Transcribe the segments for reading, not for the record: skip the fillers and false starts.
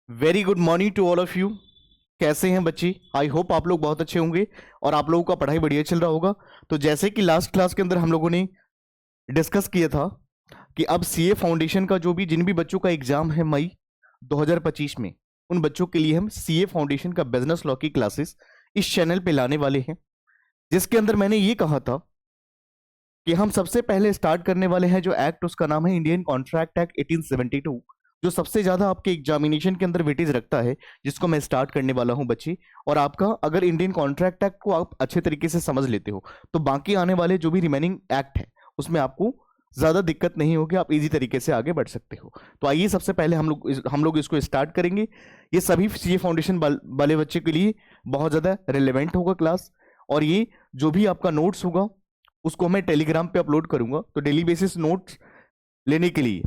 Very good morning to all of you. कैसे हैं बच्चे? आई होप आप लोग बहुत अच्छे होंगे और आप लोगों का पढ़ाई बढ़िया चल रहा होगा। तो जैसे कि लास्ट क्लास के अंदर हम लोगों ने डिस्कस किया था कि अब सीए फाउंडेशन का जो भी जिन भी बच्चों का एग्जाम है मई 2025 में, उन बच्चों के लिए हम सीए फाउंडेशन का बिजनेस लॉ की क्लासेस इस चैनल पे लाने वाले हैं। जिसके अंदर मैंने ये कहा था कि हम सबसे पहले स्टार्ट करने वाले हैं जो एक्ट, उसका नाम है इंडियन कॉन्ट्रैक्ट एक्ट 1872, जो सबसे ज्यादा आपके एग्जामिनेशन के अंदर वेटेज रखता है, जिसको मैं स्टार्ट करने वाला हूं बच्चे। और आपका अगर इंडियन कॉन्ट्रैक्ट एक्ट को आप अच्छे तरीके से समझ लेते हो तो बाकी आने वाले जो भी रिमेनिंग एक्ट है उसमें आपको ज्यादा दिक्कत नहीं होगी, आप इजी तरीके से आगे बढ़ सकते हो। तो आइए सबसे पहले हम लोग इसको स्टार्ट करेंगे। ये सभी सीए फाउंडेशन वाले बच्चे के लिए बहुत ज्यादा रिलेवेंट होगा क्लास। और ये जो भी आपका नोट्स होगा उसको मैं टेलीग्राम पे अपलोड करूंगा। तो डेली बेसिस नोट्स लेने के लिए,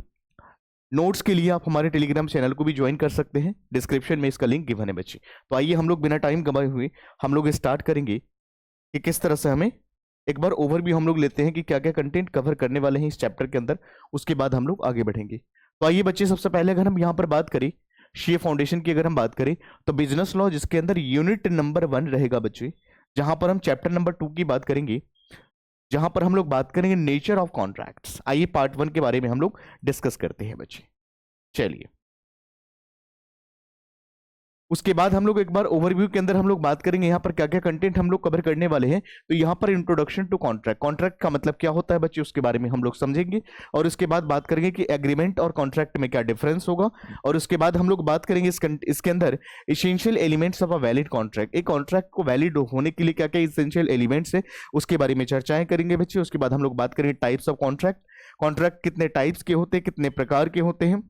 नोट्स के लिए आप हमारे टेलीग्राम चैनल को भी ज्वाइन कर सकते हैं। डिस्क्रिप्शन में इसका लिंक गिवन है बच्चे। तो आइए हम लोग बिना टाइम गंवाए हुए हम लोग स्टार्ट करेंगे कि किस तरह से हमें एक बार ओवरव्यू हम लोग लेते हैं कि क्या क्या कंटेंट कवर करने वाले हैं इस चैप्टर के अंदर। उसके बाद हम लोग आगे बढ़ेंगे। तो आइए बच्चे, सबसे पहले अगर हम यहाँ पर बात करें सीए फाउंडेशन की, अगर हम बात करें तो बिजनेस लॉ, जिसके अंदर यूनिट नंबर 1 रहेगा बच्चे, जहां पर हम चैप्टर नंबर 2 की बात करेंगे, जहां पर हम लोग बात करेंगे नेचर ऑफ कॉन्ट्रैक्ट्स। आइए पार्ट 1 के बारे में हम लोग डिस्कस करते हैं बच्चे। चलिए, उसके बाद हम लोग एक बार ओवरव्यू के अंदर हम लोग बात करेंगे यहाँ पर क्या क्या कंटेंट हम लोग कवर करने वाले हैं। तो यहाँ पर इंट्रोडक्शन टू कॉन्ट्रैक्ट, कॉन्ट्रैक्ट का मतलब क्या होता है बच्चे, उसके बारे में हम लोग समझेंगे। और उसके बाद बात करेंगे कि एग्रीमेंट और कॉन्ट्रैक्ट में क्या डिफरेंस होगा। और उसके बाद हम लोग बात करेंगे इसके अंदर essential elements of a valid contract, एक कॉन्ट्रैक्ट को वैलिड होने के लिए क्या क्या इसेंशियल एलिमेंट्स है उसके बारे में चर्चाएं करेंगे बच्चे। उसके बाद हम लोग बात करेंगे टाइप्स ऑफ कॉन्ट्रैक्ट, कॉन्ट्रैक्ट कितने टाइप्स के होते हैं, कितने प्रकार के होते हैं,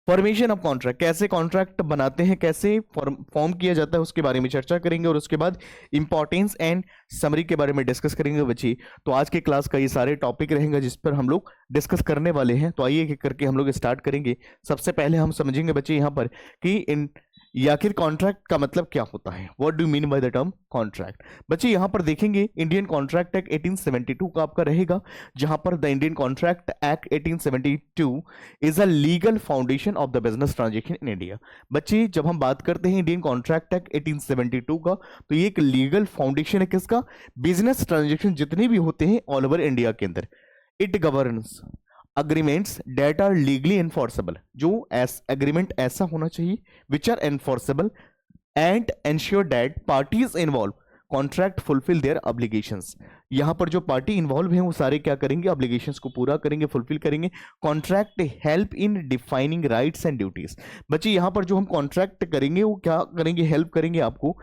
फॉर्मेशन ऑफ कॉन्ट्रैक्ट, कैसे कॉन्ट्रैक्ट बनाते हैं, कैसे फॉर्म किया जाता है, उसके बारे में चर्चा करेंगे। और उसके बाद इंपॉर्टेंस एंड समरी के बारे में डिस्कस करेंगे बच्चे। तो आज के क्लास का ये सारे टॉपिक रहेंगे जिस पर हम लोग डिस्कस करने वाले हैं। तो आइए एक एक करके हम लोग स्टार्ट करेंगे। सबसे पहले हम समझेंगे बच्चे यहाँ पर कि इन या आखिर कॉन्ट्रैक्ट का मतलब क्या होता है, what do mean by the term contract. बच्चे यहाँ पर देखेंगे इंडियन कॉन्ट्रैक्ट एक्ट 1872 का आपका रहेगा, जहां पर the Indian contract act 1872 is a legal foundation of the business transaction in India. बच्चे, जब हम बात करते हैं इंडियन कॉन्ट्रैक्ट एक्ट 1872 का, तो ये एक लीगल फाउंडेशन है किसका, बिजनेस ट्रांजेक्शन जितने भी होते हैं ऑल ओवर इंडिया के अंदर। It governs agreements that are legally enforceable, जो एग्रीमेंट ऐसा होना चाहिए which are enforceable and ensure that parties involve contract fulfil their obligations. यहां पर जो पार्टी इन्वॉल्व हैं वो सारे क्या करेंगे, ऑब्लिगेशंस को पूरा करेंगे, फुलफिल करेंगे। Contract help in defining rights and duties. बच्चे, यहां पर जो हम कॉन्ट्रैक्ट करेंगे वो क्या करेंगे, हेल्प करेंगे आपको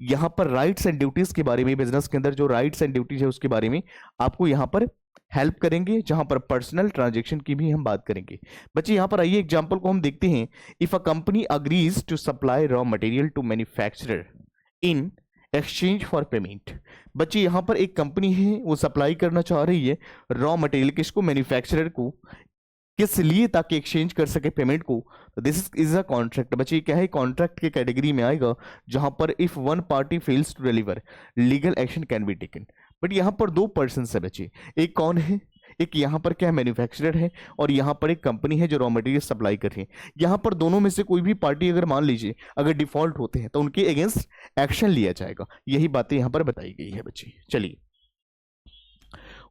यहां पर राइट्स एंड ड्यूटीज के बारे में, बिजनेस के अंदर जो राइट्स एंड ड्यूटीज है उसके बारे में आपको यहां पर हेल्प करेंगे। जहां पर पर्सनल ट्रांजेक्शन की भी हम बात करेंगे। बच्चे, यहां पर आइए एग्जांपल को हम देखते हैं। If a company agrees to supply raw material to manufacturer in exchange for payment. बच्चे, यहां पर एक कंपनी है वो सप्लाई करना चाह रही है रॉ मटेरियल किसको, मैन्युफैक्चरर को, किस लिए, ताकि एक्सचेंज कर सके पेमेंट को। This is a contract. बच्चे, क्या है, कॉन्ट्रैक्ट के कैटेगरी में आएगा, जहां पर if one party fails to deliver legal action can be taken. But यहां पर दो पर्सन है बच्चे, एक कौन है, एक यहाँ पर क्या है, मैन्युफैक्चरर है, और यहाँ पर एक कंपनी है जो रॉ मटेरियल सप्लाई कर रही है। यहाँ पर दोनों में से कोई भी पार्टी अगर मान लीजिए अगर डिफॉल्ट होते हैं तो उनके अगेंस्ट एक्शन लिया जाएगा। यही बातें यहाँ पर बताई गई है बच्चे। चलिए,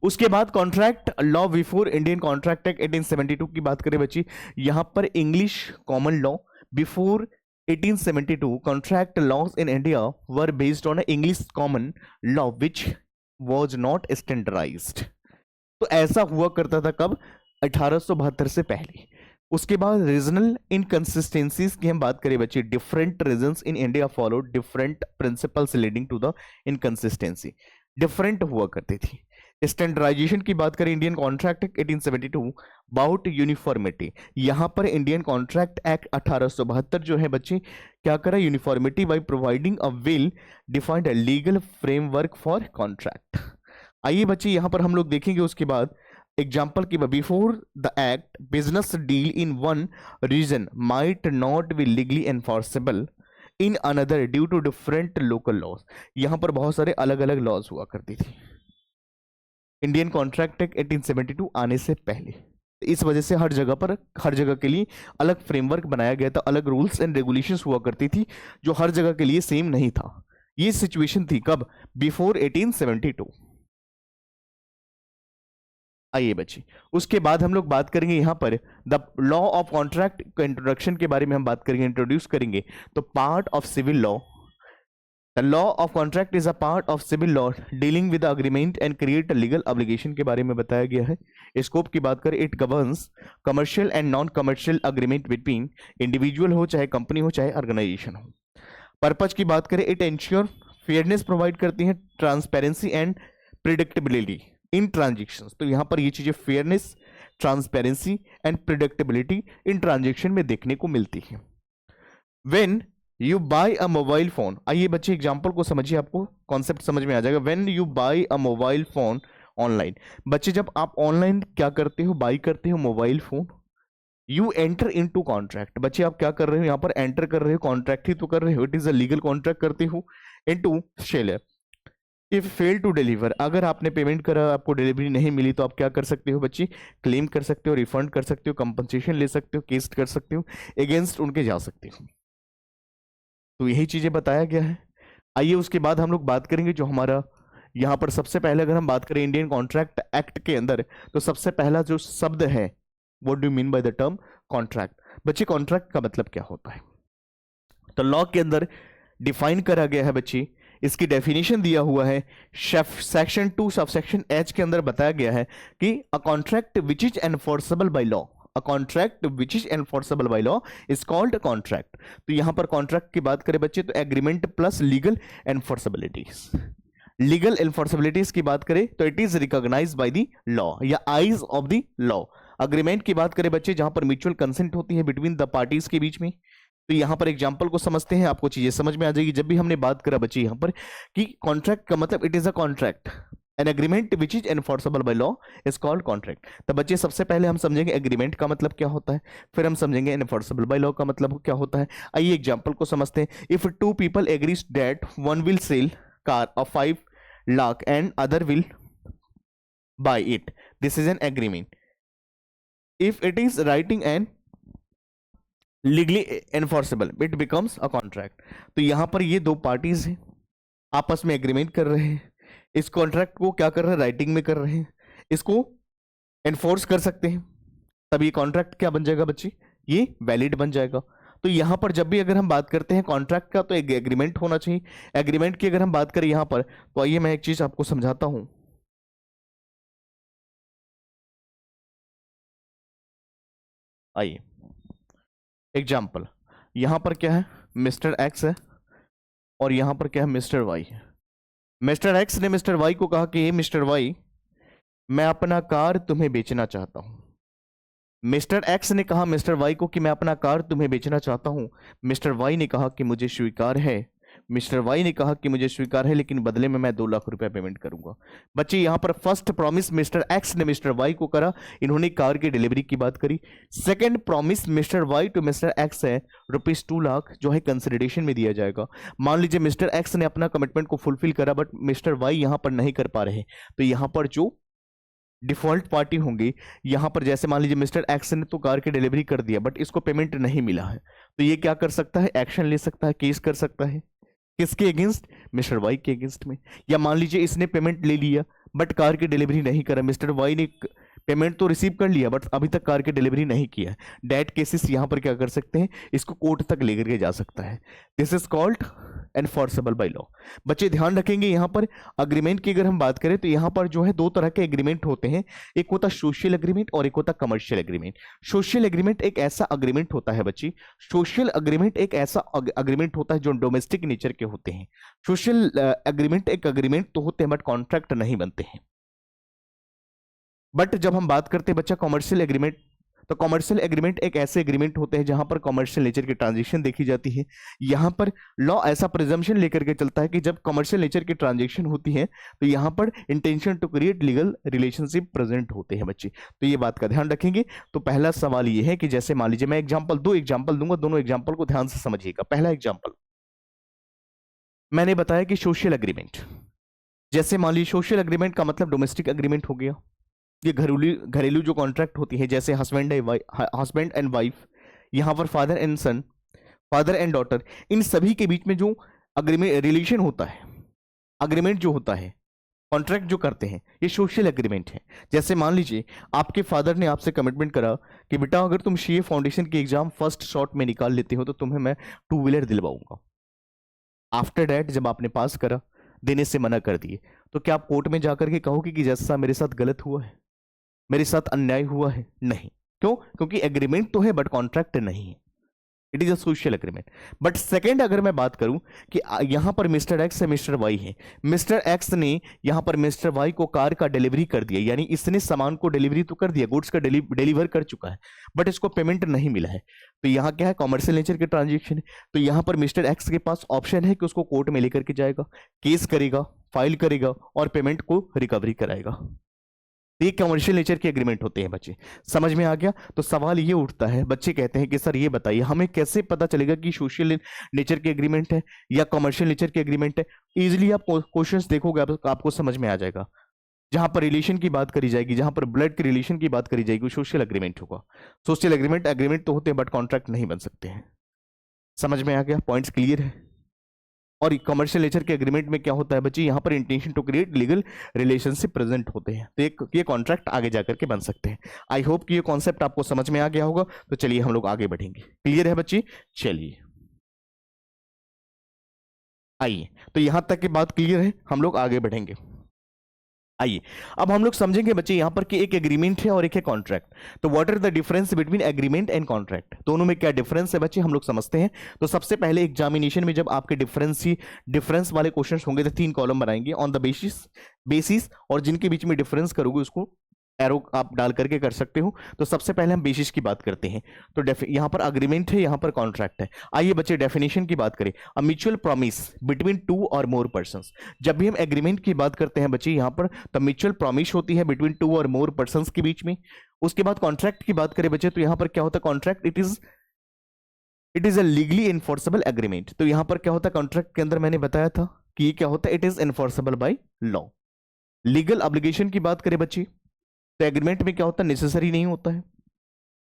उसके बाद contract law before Indian contract act 1872 की बात करें बच्ची, यहां पर English common law before 1872 contract laws in India were based on English common law which was not standardised. तो ऐसा हुआ करता था कब, 1872 से पहले। उसके बाद रीजनल इनकंसिस्टेंसीज की हम बात करें बच्चे, different reasons in India follow different principles leading to the inconsistency, different हुआ करती थी। स्टैंडर्डाइजेशन की बात करें Indian contract act 1872 about uniformity, यहां पर इंडियन कॉन्ट्रैक्ट एक्ट 1872 जो है बच्चे क्या करा, uniformity by providing a well defined legal framework for contract. आइए बच्चे, यहां पर हम लोग देखेंगे उसके बाद एग्जाम्पल की, before the act business deal in one region might not be legally enforceable in another due to different local laws. यहां पर बहुत सारे अलग अलग लॉज हुआ करती थी इंडियन कॉन्ट्रैक्ट एक्ट 1872 आने से पहले। इस वजह से हर जगह पर, हर जगह के लिए अलग फ्रेमवर्क बनाया गया था, अलग रूल्स एंड रेगुलेशंस हुआ करती थी जो हर जगह के लिए सेम नहीं था। ये सिचुएशन थी कब? बिफोर 1872। आइए बच्चे, उसके बाद हम लोग बात करेंगे यहाँ पर द लॉ ऑफ कॉन्ट्रैक्ट का इंट्रोडक्शन के बारे में हम बात करेंगे, इंट्रोड्यूस करेंगे। तो part of civil law, the law of contract is a part of civil law dealing with agreement and create a legal obligation के बारे में बताया गया है। स्कोप की बात करें, it governs commercial and non commercial agreement between individual हो, चाहे कंपनी हो, चाहे ऑर्गेनाइजेशन हो। पर्पज की बात करें, इट एंश्योर फेयरनेस प्रोवाइड करती है, transparency and predictability in transactions. तो यहां पर ये चीजें fairness, transparency and predictability in transaction में देखने को मिलती है। When you buy a mobile phone, आइए बच्चे एग्जांपल को समझिए, आपको कॉन्सेप्ट समझ में आ जाएगा। When you buy a mobile phone online, बच्चे जब आप ऑनलाइन क्या करते हो, बाई करते हो mobile phone, you enter into contract. बच्चे आप क्या कर रहे हो, यहाँ पर एंटर कर रहे हो, कॉन्ट्रैक्ट ही तो कर रहे हो, it is a legal contract करते हो। Into seller, if fail to deliver, अगर आपने पेमेंट करा, आपको डिलीवरी नहीं मिली, तो आप क्या कर सकते हो बच्चे? क्लेम कर सकते हो, रिफंड कर सकते हो, कंपनसेशन ले सकते हो, केस कर सकते हो, अगेंस्ट उनके जा सकते हो। तो यही चीजें बताया गया है। आइए उसके बाद हम लोग बात करेंगे जो हमारा यहाँ पर सबसे पहले अगर हम बात करें इंडियन कॉन्ट्रैक्ट एक्ट के अंदर, तो सबसे पहला जो शब्द है, what do you mean by the term contract? बच्चे कॉन्ट्रैक्ट का मतलब क्या होता है? तो लॉ के अंदर डिफाइन करा गया है बच्चे, इसकी डेफिनेशन दिया हुआ है सेक्शन 2 सबसेक्शन एच के अंदर बताया गया है कि a contract which is enforceable by law, a contract which is enforceable by law is called contract. तो यहां पर कॉन्ट्रैक्ट की बात करें बच्चे, तो agreement plus legal enforceabilities, legal enforceabilities की बात करें तो it is recognized by the law या eyes of the law. Agreement की बात करें बच्चे, जहां पर म्यूचुअल कंसेंट होती है बिटवीन द पार्टीज के बीच में। तो यहां पर एग्जांपल को समझते हैं, आपको चीजें समझ में आ जाएगी। जब भी हमने बात करा बच्चे यहां पर कि कॉन्ट्रैक्ट का मतलब, it is a contract, an agreement which is enforceable by law is called contract. तो बच्चे सबसे पहले हम समझेंगे एग्रीमेंट का मतलब क्या होता है, फिर हम समझेंगे एनफोर्सेबल बाय लॉ का मतलब क्या होता है। आइए एग्जांपल को समझते हैं। If two people agrees that one will sell car of 5 lakh and other will buy it, this is an agreement. If it is writing and legally enforceable, it becomes a contract. तो यहां पर ये दो parties हैं, आपस में agreement कर रहे हैं, इस कॉन्ट्रैक्ट को क्या कर रहे हैं, राइटिंग में कर रहे हैं, इसको एनफोर्स कर सकते हैं, तब ये कॉन्ट्रैक्ट क्या बन जाएगा बच्ची? ये वैलिड बन जाएगा। तो यहां पर जब भी अगर हम बात करते हैं कॉन्ट्रैक्ट का, तो एक एग्रीमेंट होना चाहिए। एग्रीमेंट की अगर हम बात करें यहां पर, तो आइए मैं एक चीज आपको समझाता हूं। आइए एग्जाम्पल, यहां पर क्या है, मिस्टर एक्स है, और यहां पर क्या है, मिस्टर वाई है। मिस्टर एक्स ने मिस्टर वाई को कहा कि मिस्टर वाई, मैं अपना कार तुम्हें बेचना चाहता हूं। मिस्टर एक्स ने कहा मिस्टर वाई को कि मैं अपना कार तुम्हें बेचना चाहता हूं। मिस्टर वाई ने कहा कि मुझे स्वीकार है, मिस्टर वाई ने कहा कि मुझे स्वीकार है, लेकिन बदले में मैं 2 लाख रुपया पेमेंट करूंगा। बच्चे यहां पर फर्स्ट प्रॉमिस मिस्टर एक्स ने मिस्टर वाई को करा, इन्होंने कार की डिलीवरी की बात करी। Second promise mister Y to mister X है ₹2 लाख, जो है कंसिडरेशन में दिया जाएगा। मान लीजिए मिस्टर एक्स ने अपना कमिटमेंट को फुलफिल करा, बट मिस्टर वाई यहां पर नहीं कर पा रहे, तो यहां पर जो डिफॉल्ट पार्टी होंगी, यहां पर जैसे मान लीजिए मिस्टर एक्स ने तो कार की डिलीवरी कर दिया, बट इसको पेमेंट नहीं मिला है, तो ये क्या कर सकता है, एक्शन ले सकता है, केस कर सकता है। किसके अगेंस्ट? मिस्टर वाई के अगेंस्ट में। या मान लीजिए इसने पेमेंट ले लिया बट कार की डिलीवरी नहीं करा, मिस्टर वाई ने पेमेंट तो रिसीव कर लिया बट अभी तक कार की डिलीवरी नहीं किया। डेट केसेस यहां पर क्या कर सकते हैं, इसको कोर्ट तक लेकर के जा सकता है। This is called enforceable by law. बच्चे ध्यान रखेंगे यहां पर अग्रीमेंट की अगर हम बात करें, तो यहां पर जो है 2 तरह के एग्रीमेंट होते हैं, एक होता है सोशल एग्रीमेंट और एक होता है कमर्शियल एग्रीमेंट। सोशल एग्रीमेंट एक ऐसा अग्रीमेंट होता है बच्ची, सोशल एग्रीमेंट एक ऐसा अग्रीमेंट होता है जो डोमेस्टिक नेचर के होते हैं। सोशल एग्रीमेंट एक अग्रीमेंट तो होते हैं बट कॉन्ट्रैक्ट नहीं बनते हैं। बट जब हम बात करते हैं बच्चा कॉमर्शियल एग्रीमेंट, तो कॉमर्शियल एग्रीमेंट एक ऐसे एग्रीमेंट होते हैं जहां पर कॉमर्शियल नेचर की ट्रांजेक्शन देखी जाती है। यहां पर लॉ ऐसा प्रिजम्पशन लेकर के चलता है कि जब कॉमर्शियल नेचर की ट्रांजेक्शन होती है, तो यहां पर intention to create legal relationship present होते हैं बच्चे। तो ये बात का ध्यान रखेंगे। तो पहला सवाल ये है कि जैसे मान लीजिए मैं दो एग्जाम्पल दूंगा, दोनों एग्जाम्पल को ध्यान से समझिएगा। पहला एग्जाम्पल मैंने बताया कि सोशल एग्रीमेंट, जैसे मान लीजिए सोशल एग्रीमेंट का मतलब डोमेस्टिक एग्रीमेंट हो गया। ये घरेलू जो कॉन्ट्रैक्ट होती है, जैसे हस्बैंड एंड वाइफ, यहाँ पर father and son, father and daughter, इन सभी के बीच में जो अग्रीमेंट रिलेशन होता है, अग्रीमेंट जो होता है, कॉन्ट्रैक्ट जो करते हैं, ये सोशल एग्रीमेंट है। जैसे मान लीजिए आपके फादर ने आपसे कमिटमेंट करा कि बेटा अगर तुम सीए फाउंडेशन की एग्जाम फर्स्ट शॉट में निकाल लेते हो तो तुम्हें मैं 2 व्हीलर दिलवाऊंगा। आफ्टर दैट जब आपने पास करा, देने से मना कर दिए, तो क्या आप कोर्ट में जाकर के कहोगे कि जैसा मेरे साथ गलत हुआ है, मेरे साथ अन्याय हुआ है? नहीं। क्यों? क्योंकि एग्रीमेंट तो है बट कॉन्ट्रैक्ट नहीं है। It is a social agreement. But second अगर मैं बात करूं कि यहां पर मिस्टर एक्स है, मिस्टर वाई है, मिस्टर एक्स ने यहां पर मिस्टर वाई को कार का डिलीवरी कर दिया, यानी इसने सामान को डिलीवरी तो कर दिया, गुड्स का डिलीवर कर चुका है, बट इसको पेमेंट नहीं मिला है। तो यहां क्या है? कॉमर्शियल नेचर के ट्रांजेक्शन है। तो यहां पर मिस्टर एक्स के पास ऑप्शन है कि उसको कोर्ट में लेकर के जाएगा, केस करेगा, फाइल करेगा और पेमेंट को रिकवरी कराएगा। ये कमर्शियल नेचर के एग्रीमेंट होते हैं बच्चे। समझ में आ गया? तो सवाल ये उठता है, बच्चे कहते हैं कि सर ये बताइए हमें कैसे पता चलेगा कि सोशल नेचर के एग्रीमेंट है या कमर्शियल नेचर के एग्रीमेंट है? इजीली आप क्वेश्चंस देखोगे आपको समझ में आ जाएगा। जहां पर रिलेशन की बात करी जाएगी, जहां पर ब्लड के रिलेशन की बात करी जाएगी, सोशल एग्रीमेंट होगा। सोशल एग्रीमेंट तो होते हैं बट कॉन्ट्रैक्ट नहीं बन सकते हैं। समझ में आ गया? पॉइंट्स क्लियर है? और कमर्शियल नेचर के एग्रीमेंट में क्या होता है बच्चे? यहाँ पर intention to create legal relationship present होते हैं, तो ये कॉन्ट्रैक्ट आगे जाकर के बन सकते हैं। आई होप कि ये कॉन्सेप्ट आपको समझ में आ गया होगा। तो चलिए हम लोग आगे बढ़ेंगे। क्लियर है बच्चे? चलिए आइए, तो यहां तक की बात क्लियर है, हम लोग आगे बढ़ेंगे। आइए अब हम लोग समझेंगे बच्चे यहां पर कि एक एग्रीमेंट है और एक है कॉन्ट्रैक्ट। तो what are the difference between agreement and contract? दोनों में क्या डिफरेंस है बच्चे, हम लोग समझते हैं। तो सबसे पहले एग्जामिनेशन में जब आपके डिफरेंस वाले क्वेश्चन होंगे तो 3 कॉलम बनाएंगे ऑन द बेसिस, और जिनके बीच में डिफरेंस करोगे उसको एरो आप डाल करके कर सकते हो। तो सबसे पहले हम बेसिस की बात करते हैं। तो यहां पर अग्रीमेंट है, यहां पर कॉन्ट्रैक्ट है। आइए बच्चे डेफिनेशन की बात करें। अ म्यूचुअल प्रॉमिस बिटवीन 2 और मोर पर्संस। जब भी हम एग्रीमेंट की बात करते हैं बच्चे यहां पर, तो म्यूचुअल प्रॉमिस होती है बिटवीन 2 और मोर पर्संस के बीच में। उसके बाद कॉन्ट्रैक्ट की बात करें बच्चे, तो यहां पर क्या होता है? Contract it is a legally enforceable agreement. तो यहां पर क्या होता है? कॉन्ट्रैक्ट के अंदर मैंने बताया था कि ये क्या होता है? It is enforceable by law. Legal obligation की बात करें बच्चे, तो एग्रीमेंट में क्या होता है? नेसेसरी नहीं होता है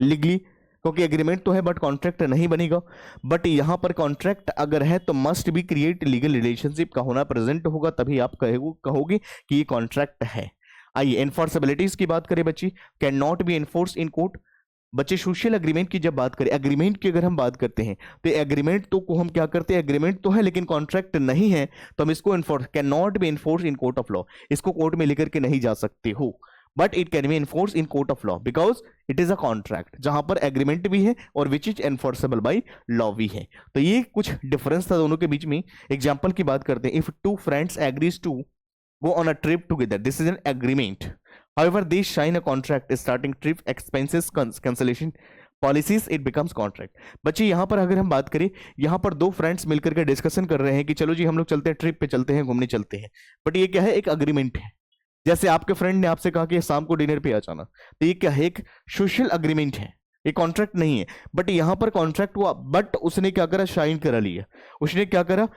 लीगली, क्योंकि एग्रीमेंट तो है बट कॉन्ट्रैक्ट नहीं बनेगा। बट यहां पर कॉन्ट्रैक्ट अगर है तो must be create legal relationship का होना प्रेजेंट होगा, तभी आप कहोगे कि ये कॉन्ट्रैक्ट है। आइए एनफोर्सेबिलिटीज की बात करें बच्ची, can not be enforce in court. बच्चे सोशल एग्रीमेंट की जब बात करें, एग्रीमेंट की अगर हम बात करते हैं तो एग्रीमेंट तो को हम क्या करते हैं? एग्रीमेंट तो है लेकिन कॉन्ट्रैक्ट नहीं है, तो हम इसको enforce can not be enforce in court of law, इसको कोर्ट में लेकर के नहीं जा सकते हो। But it can be enforce in court of law because it is a contract, जहां पर एग्रीमेंट भी है और विच इज एनफोर्सेबल बाय लॉ भी है। तो ये कुछ डिफरेंस था दोनों के बीच में। एग्जाम्पल की बात करते हैं। If 2 friends agrees to go on a trip together, this is an agreement. However, they sign a contract starting trip expenses cancellation policies, it becomes contract. बच्चे यहाँ पर अगर हम बात करें, यहाँ पर 2 फ्रेंड्स मिलकर के डिस्कशन कर रहे हैं कि चलो जी हम लोग चलते हैं, ट्रिप पे चलते हैं, घूमने चलते हैं। बट ये क्या है? एक अग्रीमेंट है। जैसे आपके फ्रेंड ने आपसे कहा कि शाम को डिनर पे आ जाना, तो ये क्या है? एक सोशल अग्रीमेंट है, ये कॉन्ट्रैक्ट नहीं है। बट यहाँ पर कॉन्ट्रैक्ट हुआ, बट उसने क्या करा? साइन करा लिया। उसने क्या करा?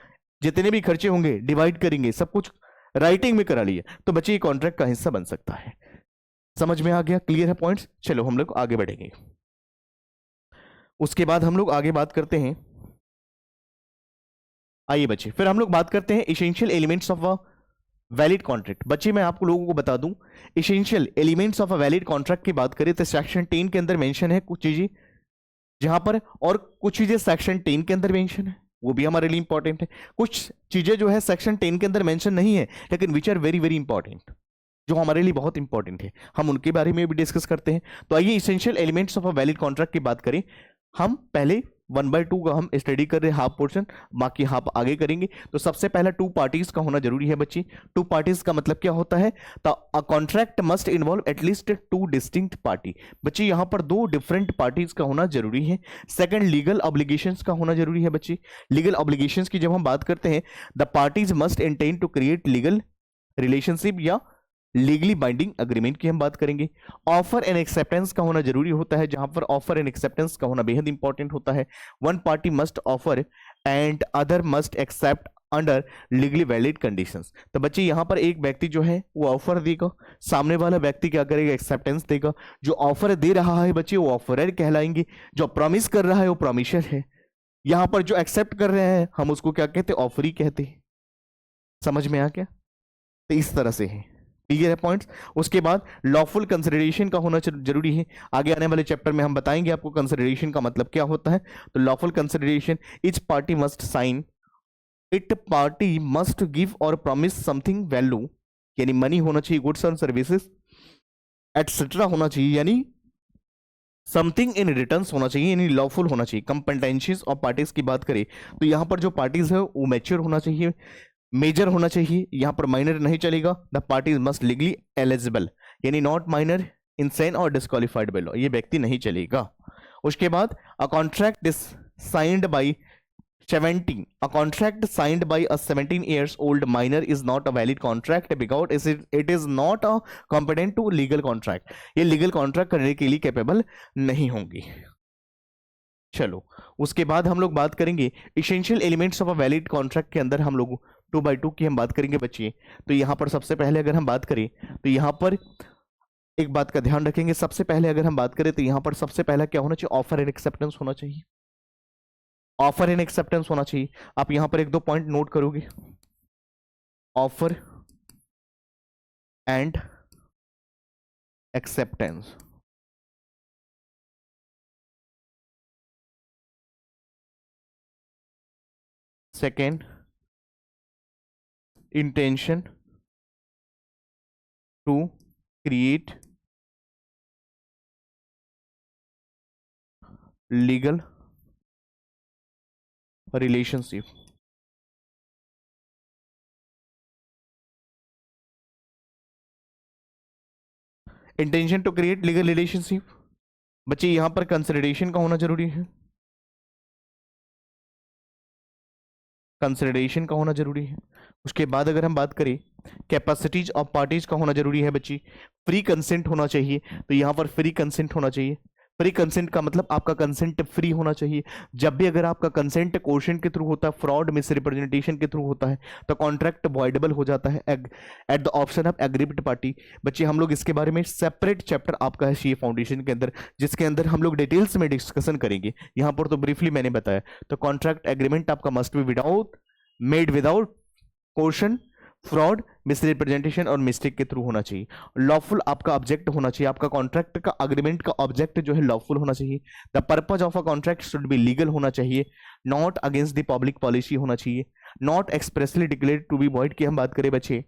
जितने भी खर्चे होंगे डिवाइड करेंगे, सब कुछ राइटिंग में करा लिया, तो बच्चे ये कॉन्ट्रैक्ट का हिस्सा बन सकता है। समझ में आ गया? क्लियर है पॉइंट्स? चलो हम लोग आगे बढ़ेंगे। उसके बाद हम लोग आगे बात करते हैं। आइए बच्चे फिर हम लोग बात करते हैं essential elements of a valid contract. बच्चे मैं आप लोगों को बता दूं, essential elements of a valid contract की बात करें तो सेक्शन 10 के अंदर मेंशन है कुछ चीजें, जहां पर और कुछ चीजें सेक्शन 10 के अंदर मेंशन है, वो भी हमारे लिए इंपॉर्टेंट है। कुछ चीजें जो है सेक्शन 10 के अंदर मेंशन नहीं है लेकिन which are very very important, जो हमारे लिए बहुत इंपॉर्टेंट है, हम उनके बारे में भी डिस्कस करते हैं। तो आइए essential elements of a valid contract की बात करें। हम पहले 1/2 का हम स्टडी कर रहे हैं, हाफ पोर्शन, बाकी हाफ आगे करेंगे। तो सबसे पहला 2 पार्टीज का होना जरूरी है बच्ची। 2 पार्टीज का मतलब क्या होता है? तो अ contract must involve at least 2 distinct party. बच्ची यहां पर 2 डिफरेंट पार्टीज का होना जरूरी है। सेकंड, लीगल ऑब्लिगेशंस का होना जरूरी है बच्ची। लीगल ऑब्लिगेशंस की जब हम बात करते हैं, the parties must intend to create legal relationship या लीगली बाइंडिंग अग्रीमेंट की हम बात करेंगे। ऑफर एंड एक्सेप्टेंस का होना जरूरी होता है, जहां पर ऑफर एंड एक्सेप्टेंस का होना बेहद इंपॉर्टेंट होता है। One party must offer and other must accept under legally valid conditions. तो बच्चे यहाँ पर एक व्यक्ति जो है वो ऑफर देगा, सामने वाला व्यक्ति क्या करेगा, एक्सेप्टेंस देगा। जो ऑफर दे रहा है बच्चे वो ऑफरर कहलाएंगे, जो प्रॉमिस कर रहा है वो प्रॉमिशर है। यहाँ पर जो एक्सेप्ट कर रहे हैं हम उसको क्या कहते हैं, ऑफरी कहते हैं। समझ में आ गया? तो इस तरह से है, क्लियर है पॉइंट्स। उसके बाद लॉफुल कंसिडरेशन का होना जरूरी है। आगे आने वाले चैप्टर में हम बताएंगे आपको कंसिडरेशन का मतलब क्या होता है। तो lawful consideration, each party must sign, it party must give और प्रॉमिस समथिंग वैल्यू, यानी मनी होना चाहिए, गुड्स एंड सर्विसेज एटसेट्रा होना चाहिए, यानी समथिंग इन रिटर्न्स होना चाहिए, यानी लॉफुल होना चाहिए। कंपेटेंसीज ऑफ पार्टीज की बात करें तो यहाँ पर जो पार्टीज है वो मैच्योर होना चाहिए, मेजर होना चाहिए, यहाँ पर माइनर नहीं चलेगा। The parties must legally eligible, यानी नॉट माइनर, इनसेन और डिस्क्वालिफाइड बाय लॉ, ये व्यक्ति नहीं चलेगा। उसके बाद a contract is signed by 17, a contract signed by a 17 years old minor is not a valid contract because it is not a competent to legal contract, ये legal contract करने के लिए कैपेबल नहीं होंगी। चलो उसके बाद हम लोग बात करेंगे essential elements of a valid contract के अंदर हम लोग 2x2 की हम बात करेंगे बच्चे। तो यहाँ पर सबसे पहले अगर हम बात करें तो यहाँ पर एक बात का ध्यान रखेंगे, सबसे पहले अगर हम बात करें तो यहाँ पर सबसे पहला क्या होना चाहिए, ऑफर एंड एक्सेप्टेंस होना चाहिए। ऑफर एंड एक्सेप्टेंस होना चाहिए। आप यहां पर एक दो पॉइंट नोट करोगे, offer and acceptance. Second, intention to create legal relationship. Intention to create legal relationship, बच्चे यहां पर कंसिडरेशन का होना जरूरी है, कंसिडरेशन का होना जरूरी है। उसके बाद अगर हम बात करें कैपेसिटीज ऑफ पार्टीज का होना जरूरी है बच्ची, फ्री कंसेंट होना चाहिए। तो यहां पर फ्री कंसेंट होना चाहिए। फ्री कंसेंट का मतलब आपका कंसेंट फ्री होना चाहिए। जब भी अगर आपका कंसेंट कोर्शन के थ्रू होता है, फ्रॉड मिस रिप्रेजेंटेशन के थ्रू होता है, तो कॉन्ट्रैक्ट वॉइडेबल हो जाता है at the option of agreed party. बच्चे हम लोग इसके बारे में सेपरेट चैप्टर आपका है सीए फाउंडेशन के अंदर, जिसके अंदर हम लोग डिटेल्स में डिस्कशन करेंगे। यहाँ पर तो ब्रीफली मैंने बताया। तो कॉन्ट्रैक्ट एग्रीमेंट आपका must be without made without coercion, fraud, misrepresentation और मिस्टेक के थ्रू होना चाहिए। लॉफुल आपका ऑब्जेक्ट होना चाहिए, आपका कॉन्ट्रैक्ट का अग्रीमेंट का ऑब्जेक्ट जो है लॉफुल होना चाहिए। The purpose of a contract should be legal होना चाहिए, not against the public policy होना चाहिए, not expressly declared to be void की हम बात करें बच्चे,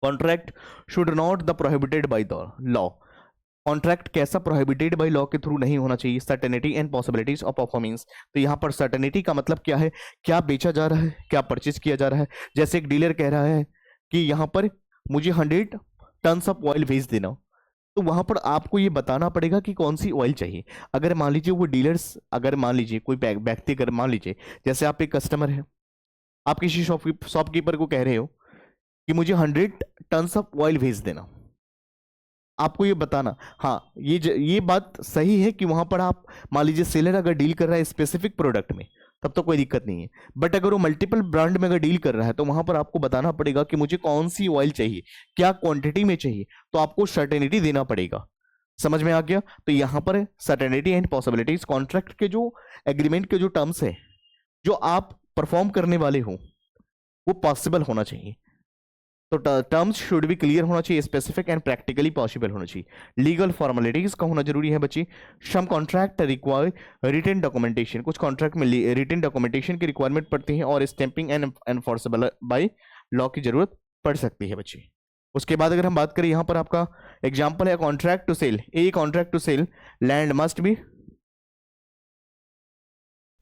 contract should not the prohibited by the law. Contract कैसा, प्रोहिबिटेड बाय लॉ के थ्रू नहीं होना चाहिए। Certainty and possibilities of performance, तो यहाँ पर सर्टेनिटी का मतलब क्या है, क्या बेचा जा रहा है, क्या परचेज किया जा रहा है। जैसे एक डीलर कह रहा है कि यहाँ पर मुझे 100 टन्स ऑफ ऑयल भेज देना, तो वहां पर आपको ये बताना पड़ेगा कि कौन सी ऑयल चाहिए। अगर मान लीजिए वो डीलर्स, अगर मान लीजिए कोई व्यक्ति, अगर मान लीजिए जैसे आप एक कस्टमर है, आप किसी शॉपकीपर को कह रहे हो कि मुझे 100 टन्स ऑफ ऑयल भेज देना, आपको ये बताना। हाँ, ये बात सही है कि वहां पर आप मान लीजिए सेलर अगर डील कर रहा है स्पेसिफिक प्रोडक्ट में, तब तो कोई दिक्कत नहीं है। बट अगर वो मल्टीपल ब्रांड में अगर डील कर रहा है तो वहां पर आपको बताना पड़ेगा कि मुझे कौन सी ऑयल चाहिए, क्या क्वांटिटी में चाहिए, तो आपको सर्टेनिटी देना पड़ेगा। समझ में आ गया? तो यहां पर सर्टेनिटी एंड पॉसिबिलिटीज, कॉन्ट्रैक्ट के जो एग्रीमेंट के जो टर्म्स है जो आप परफॉर्म करने वाले हो वो पॉसिबल होना चाहिए। तो टर्म्स शुड बी क्लियर होना चाहिए, स्पेसिफिक एंड प्रैक्टिकली पॉसिबल होना चाहिए। लीगल फॉर्मेलिटीज का होना जरूरी है बच्ची। सम कॉन्ट्रैक्ट रिक्वायर रिटन डॉक्यूमेंटेशन, कुछ कॉन्ट्रैक्ट में रिटन डॉक्यूमेंटेशन की रिक्वायरमेंट पड़ती है और stamping and enforceable by law की जरूरत पड़ सकती है बच्ची। उसके बाद अगर हम बात करें, यहां पर आपका एग्जाम्पल है contract to sell, a contract to sell land must be,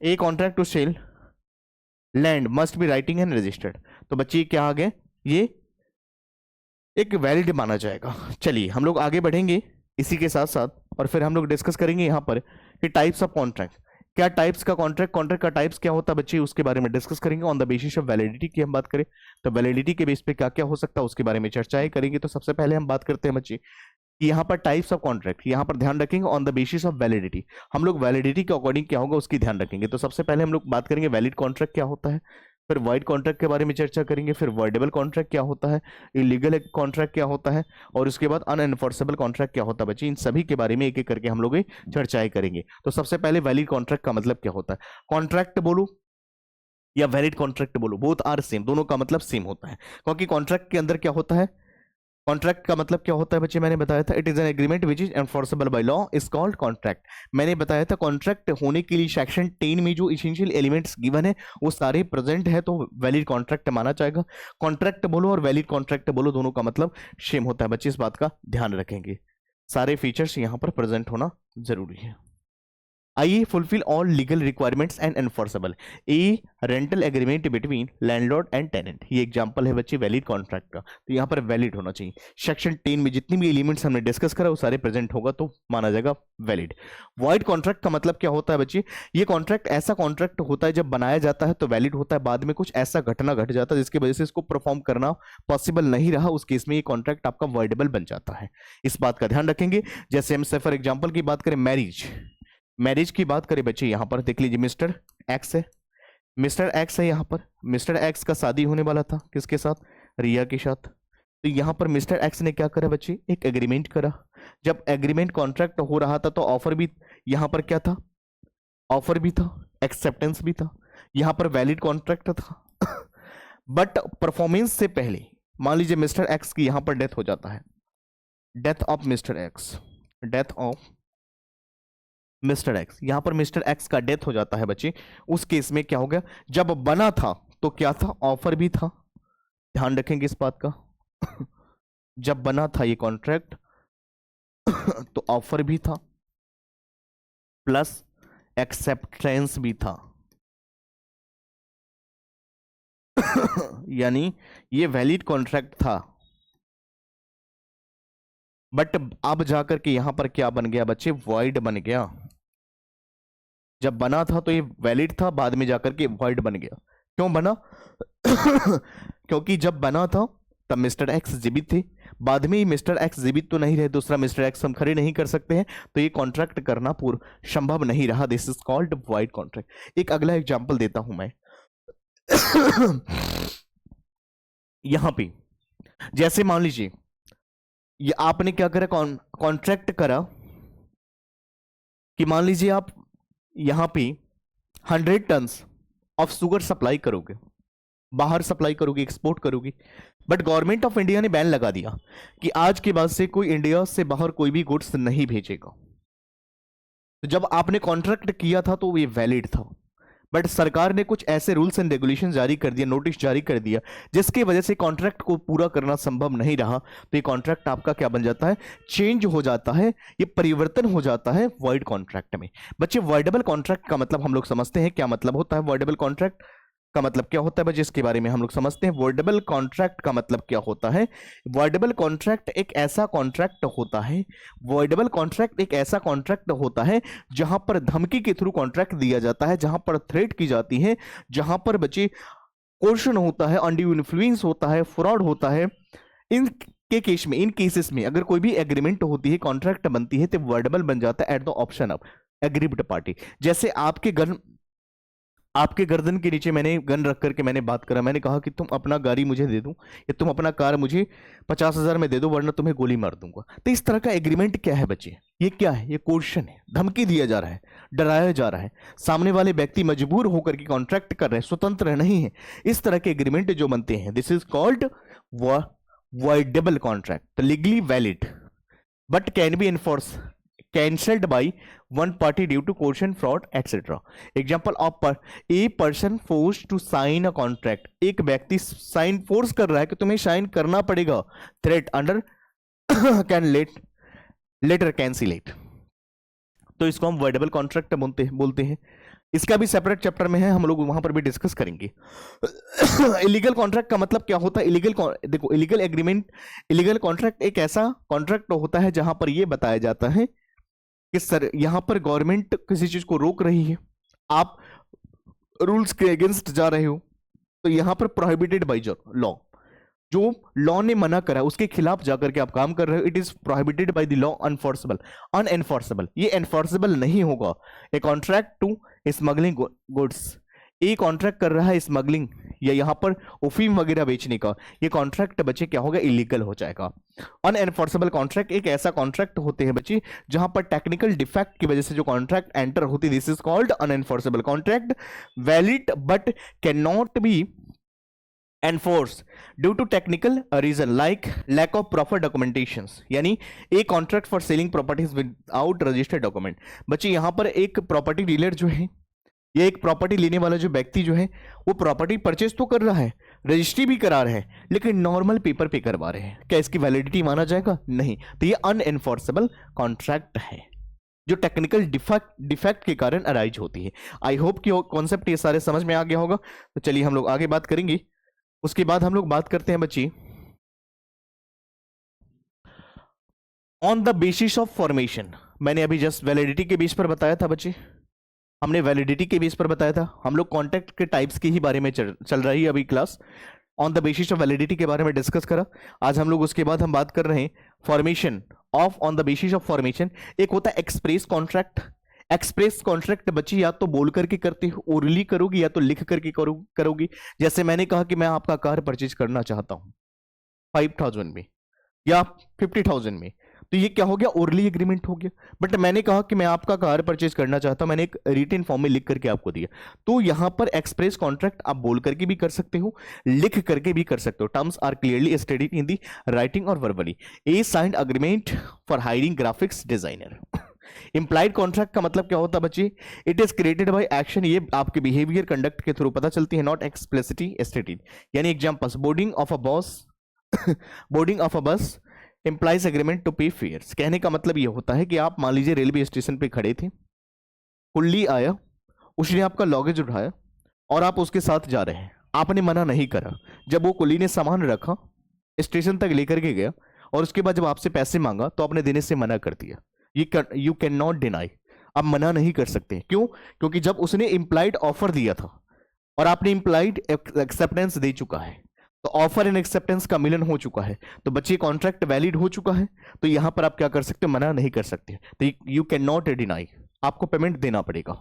a contract to sell land must be writing and registered. तो बच्ची क्या आ गए, ये एक वैलिड माना जाएगा। चलिए हम लोग आगे बढ़ेंगे इसी के साथ साथ, और फिर हम लोग डिस्कस करेंगे यहाँ पर कि टाइप्स ऑफ कॉन्ट्रैक्ट, क्या टाइप्स का कॉन्ट्रैक्ट, कॉन्ट्रैक्ट का टाइप्स क्या होता है बच्चे, उसके बारे में डिस्कस करेंगे। On the basis of validity की हम बात करें तो वैलिडिटी के बेस पे क्या क्या हो सकता है उसके बारे में चर्चाएं करेंगे। तो सबसे पहले हम बात करते हैं बच्चे कि यहाँ पर टाइप्स ऑफ कॉन्ट्रैक्ट, यहाँ पर ध्यान रखेंगे on the basis of validity, हम लोग वैलिडिटी के अकॉर्डिंग क्या होगा उसकी ध्यान रखेंगे। तो सबसे पहले हम लोग बात करेंगे वैलिड कॉन्ट्रैक्ट क्या होता है। फिर वाइड कॉन्ट्रैक्ट के बारे में चर्चा करेंगे, फिर वर्डेबल कॉन्ट्रैक्ट क्या होता है, इलीगल कॉन्ट्रैक्ट क्या होता है, और उसके बाद अनएनफोर्सेबल कॉन्ट्रैक्ट क्या होता है बच्चे। इन सभी के बारे में एक एक करके हम लोग चर्चाएं करेंगे। तो सबसे पहले वैलिड कॉन्ट्रैक्ट का मतलब क्या होता है। कॉन्ट्रैक्ट बोलो या वैलिड कॉन्ट्रैक्ट बोलो, बोथ आर सेम, दोनों का मतलब सेम होता है। क्योंकि कॉन्ट्रैक्ट के अंदर क्या होता है, कॉन्ट्रैक्ट का मतलब क्या होता है बच्चे, मैंने बताया था it is an agreement which is enforceable by law is called contract. मैंने बताया था कॉन्ट्रैक्ट होने के लिए सेक्शन 10 में जो इसेंशियल एलिमेंट्स गिवन है वो सारे प्रेजेंट है तो वैलिड कॉन्ट्रैक्ट माना जाएगा। कॉन्ट्रैक्ट बोलो और वैलिड कॉन्ट्रैक्ट बोलो, दोनों का मतलब सेम होता है बच्चे, इस बात का ध्यान रखेंगे। सारे फीचर्स यहां पर प्रेजेंट होना जरूरी है। आइए, fulfil all legal requirements and enforceable, a rental agreement between landlord and tenant. ये एग्जांपल है बच्चे वैलिड कॉन्ट्रैक्ट का, तो यहाँ पर वैलिड होना चाहिए। सेक्शन 10 में जितनी भी एलिमेंट्स हमने डिस्कस करा वो सारे प्रेजेंट होगा तो माना जाएगा वैलिड। वाइड कॉन्ट्रैक्ट का मतलब क्या होता है बच्चे, ये कॉन्ट्रैक्ट ऐसा कॉन्ट्रैक्ट होता है जब बनाया जाता है तो वैलिड होता है, बाद में कुछ ऐसा घटना घट जाता है जिसकी वजह से इसको परफॉर्म करना पॉसिबल नहीं रहा, उस केस में ये कॉन्ट्रैक्ट आपका वाइडेबल बन जाता है। इस बात का ध्यान रखेंगे। जैसे हम फॉर एग्जाम्पल की बात करें, मैरिज की बात करें बच्चे, यहां पर देख लीजिए मिस्टर एक्स है, मिस्टर एक्स है यहाँ पर, मिस्टर एक्स का शादी होने वाला था किसके साथ, रिया के साथ। तो यहाँ पर मिस्टर एक्स ने क्या करा बच्चे, एक एग्रीमेंट करा। जब एग्रीमेंट कॉन्ट्रैक्ट हो रहा था तो ऑफर भी यहाँ पर क्या था, ऑफर भी था, एक्सेप्टेंस भी था, यहाँ पर वैलिड कॉन्ट्रैक्ट था। बट परफॉर्मेंस से पहले मान लीजिए मिस्टर एक्स की यहाँ पर डेथ हो जाता है, death of mister x, death of mister x, यहां पर मिस्टर एक्स का डेथ हो जाता है बच्चे। उस केस में क्या हो गया, जब बना था तो क्या था, ऑफर भी था, ध्यान रखेंगे इस बात का। जब बना था ये कॉन्ट्रैक्ट तो ऑफर भी था प्लस एक्सेप्टेंस भी था। यानी ये वैलिड कॉन्ट्रैक्ट था। बट अब जाकर के यहां पर क्या बन गया बच्चे, वॉइड बन गया। जब बना था तो ये वैलिड था, बाद में जाकर के वॉइड बन गया। क्यों बना? क्योंकि जब बना था तब मिस्टर एक्स जीवित थे, बाद में ही मिस्टर एक्स जीवित तो नहीं रहे, दूसरा मिस्टर एक्स हम खड़े नहीं कर सकते हैं, तो ये कॉन्ट्रैक्ट करना पूर्ण संभव नहीं रहा। This is called void contract. एक अगला एग्जांपल देता हूं मैं। यहां पे जैसे मान लीजिए ये आपने क्या करा, कॉन्ट्रैक्ट करा कि मान लीजिए आप यहां पे 100 टन्स ऑफ शुगर सप्लाई करोगे, बाहर सप्लाई करोगे, एक्सपोर्ट करोगे। बट गवर्नमेंट ऑफ इंडिया ने बैन लगा दिया कि आज के बाद से कोई इंडिया से बाहर कोई भी गुड्स नहीं भेजेगा। तो जब आपने कॉन्ट्रैक्ट किया था तो ये वैलिड था, बट सरकार ने कुछ ऐसे रूल्स एंड रेगुलेशन जारी कर दिया, नोटिस जारी कर दिया, जिसकी वजह से कॉन्ट्रैक्ट को पूरा करना संभव नहीं रहा। तो ये कॉन्ट्रैक्ट आपका क्या बन जाता है, चेंज हो जाता है, ये परिवर्तन हो जाता है वॉइड कॉन्ट्रैक्ट में। बच्चे वॉइडेबल कॉन्ट्रैक्ट का मतलब हम लोग समझते हैं, क्या मतलब होता है वॉइडेबल कॉन्ट्रैक्ट का मतलब क्या होता है बच्चे, इसके बारे में हम लोग समझते हैं। वॉइडेबल कॉन्ट्रैक्ट का मतलब क्या होता है, वॉइडेबल कॉन्ट्रैक्ट एक ऐसा कॉन्ट्रैक्ट होता है, वॉइडेबल कॉन्ट्रैक्ट एक ऐसा कॉन्ट्रैक्ट होता है जहां पर धमकी के थ्रू कॉन्ट्रैक्ट दिया जाता है, जहां पर थ्रेट की जाती है, जहां पर बच्चे कोर्शन होता है, अनड्यू इन्फ्लुएंस होता है, फ्रॉड होता है। इन के केस में, इन केसेस में अगर कोई भी एग्रीमेंट होती है, कॉन्ट्रैक्ट बनती है, तो वॉइडेबल बन जाता है at the option of agreed party. जैसे आपके गर्दन के नीचे मैंने गन रख करके मैंने बात करा, मैंने कहा कि तुम अपना गाड़ी मुझे दे दो या तुम अपना कार मुझे 50,000 में दे दो वरना तुम्हें गोली मार दूंगा। तो इस तरह का एग्रीमेंट क्या है बच्चे, ये क्या है, ये कोर्शन है, धमकी दिया जा रहा है, डराया जा रहा है, सामने वाले व्यक्ति मजबूर होकर के कॉन्ट्रैक्ट कर रहे हैं, स्वतंत्र नहीं है। इस तरह के एग्रीमेंट जो बनते हैं, this is called voidable contract, legally valid but can be enforce cancelled by one party due to coercion, fraud, etc. Example of a person forced to sign a contract. एक व्यक्ति साइन फोर्स कर रहा है कि तुम्हें sign करना पड़ेगा, threat under can later cancel it. तो इसको हम वॉइडेबल कॉन्ट्रैक्ट बोलते हैं। इसका भी सेपरेट चैप्टर में है, हम लोग वहां पर भी डिस्कस करेंगे। इलीगल कॉन्ट्रैक्ट का मतलब क्या होता है, देखो इलीगल एग्रीमेंट, इलीगल कॉन्ट्रैक्ट एक ऐसा कॉन्ट्रैक्ट होता है जहां पर यह बताया जाता है कि सर यहां पर गवर्नमेंट किसी चीज को रोक रही है, आप रूल्स के अगेंस्ट जा रहे हो, तो यहां पर प्रोहिबिटेड बाय लॉ, जो लॉ ने मना करा उसके खिलाफ जाकर के आप काम कर रहे हो, it is prohibited by the law, unenforceable, ये एनफोर्सेबल नहीं होगा। A contract to smuggling goods a contract कर रहा है स्मगलिंग या यहाँ पर ओफीम वगैरह बेचने का, ये कॉन्ट्रैक्ट बच्चे क्या होगा, इलीगल हो जाएगा। अनएनफोर्सेबल कॉन्ट्रैक्ट एक ऐसा कॉन्ट्रैक्ट होते हैं बच्चे जहां पर टेक्निकल डिफेक्ट की वजह से जो कॉन्ट्रैक्ट एंटर होती है, this is called unenforceable contract. Valid but can not be enforce due to technical reason like lack of proper documentations, यानी एक contract for selling properties without registered document. बच्चे यहाँ पर एक प्रॉपर्टी डीलर जो है या एक प्रॉपर्टी लेने वाला जो व्यक्ति जो है वो प्रॉपर्टी परचेज तो कर रहा है, रजिस्ट्री भी करा रहे हैं, लेकिन नॉर्मल पेपर पे करवा रहे हैं, क्या इसकी वैलिडिटी माना जाएगा? नहीं। तो ये अनएनफोर्सेबल कॉन्ट्रैक्ट है जो टेक्निकल डिफेक्ट के कारण अराइज होती है। आई होप कि कॉन्सेप्ट ये सारे समझ में आ गया होगा। तो चलिए हम लोग आगे बात करेंगे। उसके बाद हम लोग बात करते हैं बच्ची on the basis of formation. मैंने अभी जस्ट वैलिडिटी के बेस पर बताया था बच्चे, हमने वैलिडिटी के बेस पर बताया था। हम लोग कॉन्ट्रैक्ट के टाइप्स के ही बारे में चल रही है अभी class, on the basis of validity के बारे में डिस्कस करा। आज हम लोग उसके बाद हम बात कर रहे हैं formation of, on the basis of formation. एक होता है एक्सप्रेस कॉन्ट्रैक्ट। एक्सप्रेस कॉन्ट्रैक्ट बच्ची या तो बोल करके करते हो, ओरली करोगी, या तो लिख करके करोगी। जैसे मैंने कहा कि मैं आपका कार परचेज करना चाहता हूं 5,000 में या 50,000 में, तो ये क्या हो गया, ओरली एग्रीमेंट हो गया। बट मैंने कहा कि मैं आपका कार परचेज करना चाहता हूं, मैंने एक रिटन फॉर्म में लिख करके आपको दिया। तो यहां पर एक्सप्रेस कॉन्ट्रैक्ट आप बोल करके भी कर सकते हो, लिख करके भी कर सकते हो। Terms are clearly stated in the writing और verbally. A signed agreement for hiring graphics designer. Implied contract का मतलब क्या होता है बच्चे, इट इज क्रिएटेड बाय एक्शन, ये आपके बिहेवियर कंडक्ट के थ्रू पता चलती है, नॉट एक्सप्लिसिटली स्टेटेड। यानी examples, boarding of a bus boarding of a bus implies agreement to pay fares. कहने का मतलब ये होता है कि आप मान लीजिए रेलवे स्टेशन पे खड़े थे, कुल्ली आया, उसने आपका लगेज उठाया और आप उसके साथ जा रहे हैं, आपने मना नहीं करा। जब वो कुल्ली ने सामान रखा, स्टेशन तक लेकर के गया और उसके बाद जब आपसे पैसे मांगा तो आपने देने से मना कर दिया। यू कैन नॉट डिनाई, आप मना नहीं कर सकते। क्यों? क्योंकि जब उसने इंप्लाइड ऑफर दिया था और आपने इंप्लाइड एक्सेप्टेंस दे चुका है, तो ऑफर एंड एक्सेप्टेंस का मिलन हो चुका है, तो बच्चे कॉन्ट्रैक्ट वैलिड हो चुका है। तो यहां पर आप क्या कर सकते हो, मना नहीं कर सकते। तो यू कैन नॉट डिनाई, आपको पेमेंट देना पड़ेगा।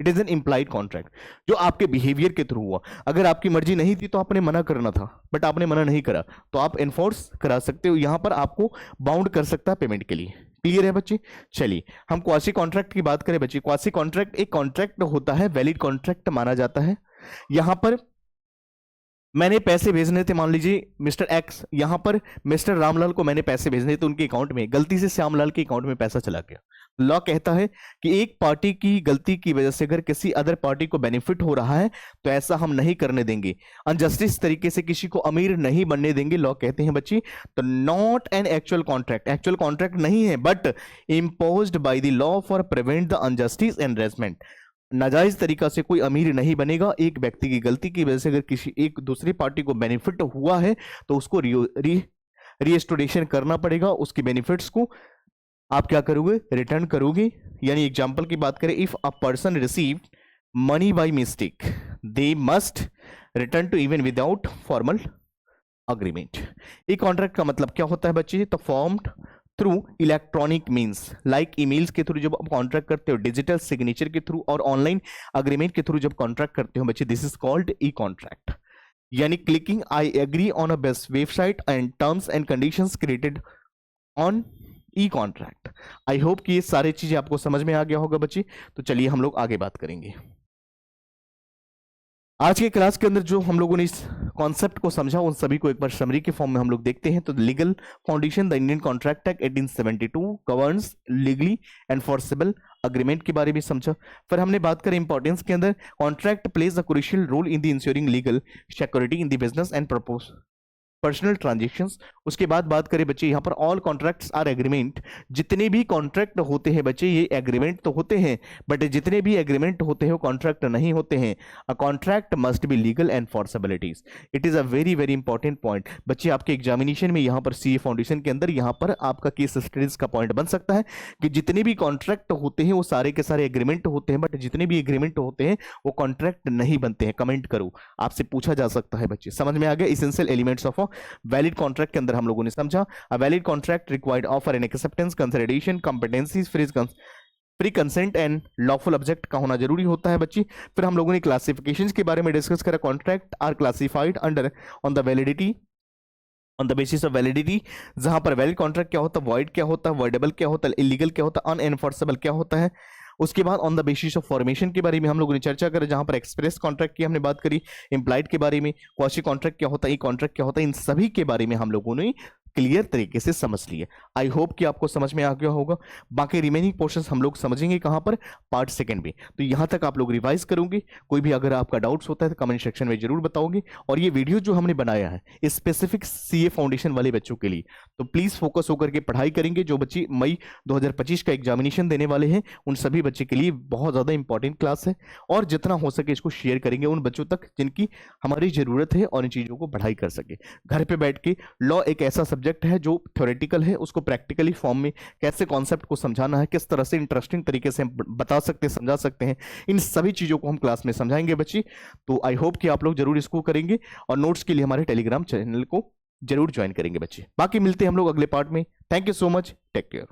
It is an implied contract जो आपके बिहेवियर के थ्रू हुआ। अगर आपकी मर्जी नहीं थी तो आपने मना करना था, बट आपने मना नहीं करा, तो आप एनफोर्स करा सकते हो, यहां पर आपको बाउंड कर सकता है पेमेंट के लिए। क्लियर है बच्चे? चलिए हम क्वासी कॉन्ट्रैक्ट की बात करें बच्चे। क्वासी कॉन्ट्रैक्ट एक कॉन्ट्रैक्ट होता है, वैलिड कॉन्ट्रैक्ट माना जाता है। यहां पर मैंने पैसे भेजने थे, मान लीजिए मिस्टर एक्स, यहां पर मिस्टर रामलाल को मैंने पैसे भेजने थे उनके अकाउंट में, गलती से श्यामलाल के अकाउंट में पैसा चला गया। लॉ कहता है कि एक पार्टी की गलती की वजह से अगर किसी अदर पार्टी को बेनिफिट हो रहा है तो ऐसा हम नहीं करने देंगे, अनजस्टिस तरीके से किसी को अमीर नहीं बनने देंगे। लॉ कहते हैं बच्ची, तो not an actual contract, actual contract नहीं है, but imposed bye the law for prevent the injustice and harassment. नाजायज तरीका से कोई अमीर नहीं बनेगा। एक व्यक्ति की गलती की वजह से अगर किसी एक दूसरी पार्टी को बेनिफिट हुआ है तो उसको रीस्टोरेशन करना पड़ेगा, उसके बेनिफिट्स को आप क्या करोगे, रिटर्न करोगे। यानी एग्जांपल की बात करें, if a person receive money by mistake they must return to even without formal agreement. एक कॉन्ट्रैक्ट का मतलब क्या होता है बच्चे, तो formed through electronic means like emails के थ्रू जब आप कॉन्ट्रैक्ट करते हो, डिजिटल सिग्नेचर के थ्रू और ऑनलाइन अग्रीमेंट के थ्रू जब कॉन्ट्रैक्ट करते हो बच्चे, this is called e contract. यानी clicking I agree on a best website and terms and conditions created on E contract. I hope कि ये सारी चीजें आपको समझ में आ गया होगा बच्चे। तो चलिए हम लोग आगे बात करेंगे। आज के क्लास के अंदर जो हम लोगों ने इस कॉन्सेप्ट को समझा उन सभी को एक बार समरी के फॉर्म में हम लोग देखते हैं। तो legal foundation, the Indian contract act 1872 governs legally enforceable agreement के बारे में समझा। फिर हमने बात करें इंपॉर्टेंस के अंदर, contract plays a crucial role in the ensuring legal security in the business and personal transactions. उसके बाद बात करें बच्चे, यहाँ पर ऑल कॉन्ट्रैक्ट्स आर एग्रीमेंट, जितने भी कॉन्ट्रैक्ट होते हैं बच्चे ये एग्रीमेंट तो होते हैं, बट जितने भी एग्रीमेंट होते हैं वो कॉन्ट्रैक्ट नहीं होते हैं। A contract must be legal enforceabilities. It is a very very important point बच्चे। आपके एग्जामिनेशन में यहाँ पर सीए फाउंडेशन के अंदर यहाँ पर आपका केस स्टडीज का पॉइंट बन सकता है कि जितने भी कॉन्ट्रैक्ट होते हैं वो सारे के सारे एग्रीमेंट होते हैं, बट जितने भी एग्रीमेंट होते हैं वो कॉन्ट्रैक्ट नहीं बनते हैं। कमेंट करो, आपसे पूछा जा सकता है बच्चे। समझ में आ गया? Essential elements of valid contract के अंदर हम लोगों ने समझा, a valid contract required offer and acceptance, consideration, competencies, free pre consent and lawful object का होना जरूरी होता है बच्ची। फिर हम लोगों ने क्लासिफिकेशंस के बारे में डिस्कस करा। Contract are classified under on the validity, on the basis of validity, जहां पर वैलिड कॉन्ट्रैक्ट क्या होता है, वॉइड क्या होता है, वॉइडेबल क्या होता है, इलीगल क्या होता है, अनएनफोर्सेबल क्या होता है। उसके बाद on the basis of formation के बारे में हम लोगों ने चर्चा करी, जहां पर एक्सप्रेस कॉन्ट्रैक्ट की हमने बात करी, इम्प्लाइड के बारे में, क्वासी कॉन्ट्रैक्ट क्या होता है, ई कॉन्ट्रैक्ट क्या होता है, इन सभी के बारे में हम लोगों ने क्लियर तरीके से समझ लिए। आई होप कि आपको समझ में आ गया होगा। बाकी रिमेनिंग पोर्शंस हम लोग समझेंगे कहां पर, पार्ट सेकंड में। तो यहां तक आप लोग रिवाइज करोगे। कोई भी अगर आपका डाउट्स होता है तो कमेंट सेक्शन में जरूर बताओगे। और ये वीडियो जो हमने बनाया है स्पेसिफिक सीए फाउंडेशन वाले बच्चों के लिए, तो प्लीज फोकस होकर के पढ़ाई करेंगे। जो बच्चे मई 2025 का एग्जामिनेशन देने वाले हैं उन सभी बच्चे के लिए बहुत ज्यादा इंपॉर्टेंट क्लास है। और जितना हो सके इसको शेयर करेंगे उन बच्चों तक जिनकी हमारी जरूरत है और इन चीजों को पढ़ाई कर सके। घर पे बैठ के लॉ एक ऐसा सब्जेक्ट है जो थ्योरेटिकल है, उसको प्रैक्टिकली फॉर्म में कैसे कॉन्सेप्ट को समझाना है, किस तरह से इंटरेस्टिंग तरीके से हम बता सकते हैं, समझा सकते हैं, इन सभी चीजों को हम क्लास में समझाएंगे बच्ची। तो आई होप कि आप लोग जरूर इसको करेंगे और नोट्स के लिए हमारे टेलीग्राम चैनल को जरूर ज्वाइन करेंगे बच्चे। बाकी मिलते हैं हम लोग अगले पार्ट में। Thank you so much, take care.